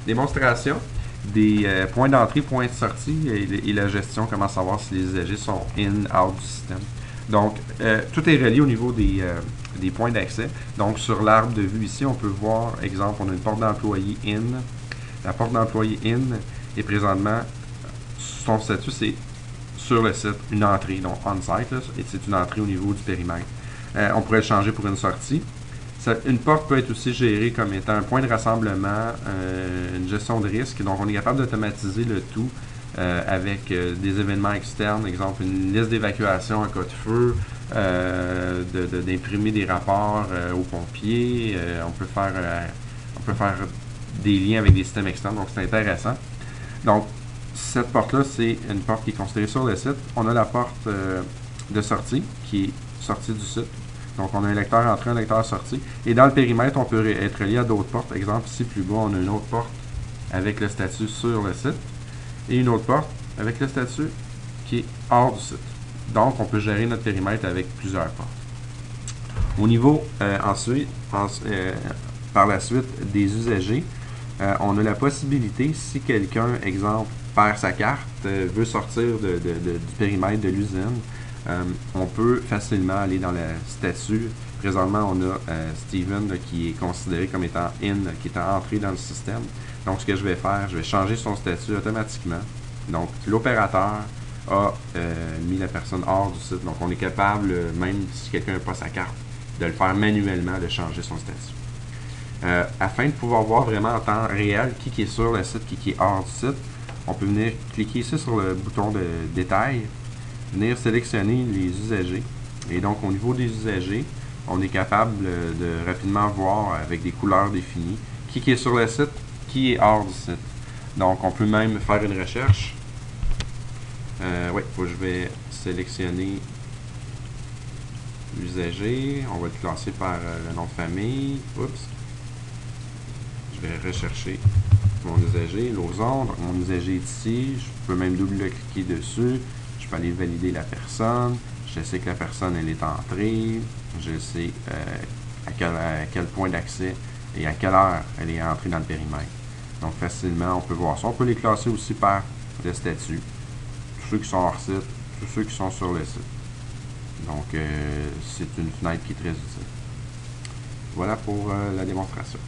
Démonstration des points d'entrée, points de sortie et la gestion, comment savoir si les usagers sont in, out du système. Donc, tout est relié au niveau des points d'accès. Donc, sur l'arbre de vue ici, on peut voir, exemple, on a une porte d'employé in. La porte d'employé in est présentement, son statut, c'est sur le site, une entrée, donc on-site, et c'est une entrée au niveau du périmètre. On pourrait le changer pour une sortie. Une porte peut être aussi gérée comme étant un point de rassemblement, une gestion de risque. Donc, on est capable d'automatiser le tout avec des événements externes, exemple une liste d'évacuation en cas de feu, d'imprimer des rapports aux pompiers. On peut faire des liens avec des systèmes externes, donc c'est intéressant. Donc, cette porte-là, c'est une porte qui est considérée sur le site. On a la porte de sortie, qui est sortie du site. Donc, on a un lecteur entrée, un lecteur sortie. Et dans le périmètre, on peut être relié à d'autres portes. Exemple, ici, plus bas, on a une autre porte avec le statut sur le site. Et une autre porte avec le statut qui est hors du site. Donc, on peut gérer notre périmètre avec plusieurs portes. Au niveau, ensuite, par la suite, des usagers, on a la possibilité, si quelqu'un, exemple, perd sa carte, veut sortir du périmètre de l'usine, on peut facilement aller dans le statut. Présentement, on a Steven qui est considéré comme étant in, qui est entré dans le système. Donc, ce que je vais faire, je vais changer son statut automatiquement. Donc, l'opérateur a mis la personne hors du site. Donc, on est capable, même si quelqu'un n'a pas sa carte, de le faire manuellement, de changer son statut. Afin de pouvoir voir vraiment en temps réel qui est sur le site, qui est hors du site, on peut venir cliquer ici sur le bouton de détail, venir sélectionner les usagers. Et donc, au niveau des usagers, on est capable de rapidement voir avec des couleurs définies qui est sur le site, qui est hors du site. Donc, on peut même faire une recherche. Oui, je vais sélectionner l'usager. On va le classer par le nom de famille. Oups. Je vais rechercher mon usager, l'ozone. Donc, mon usager est ici. Je peux même double-cliquer dessus. Je peux aller valider la personne. Je sais que la personne, elle est entrée. Je sais à quel point d'accès et à quelle heure elle est entrée dans le périmètre. Donc, facilement, on peut voir ça. On peut les classer aussi par le statut. Tous ceux qui sont hors site, tous ceux qui sont sur le site. Donc, c'est une fenêtre qui est très utile. Voilà pour la démonstration.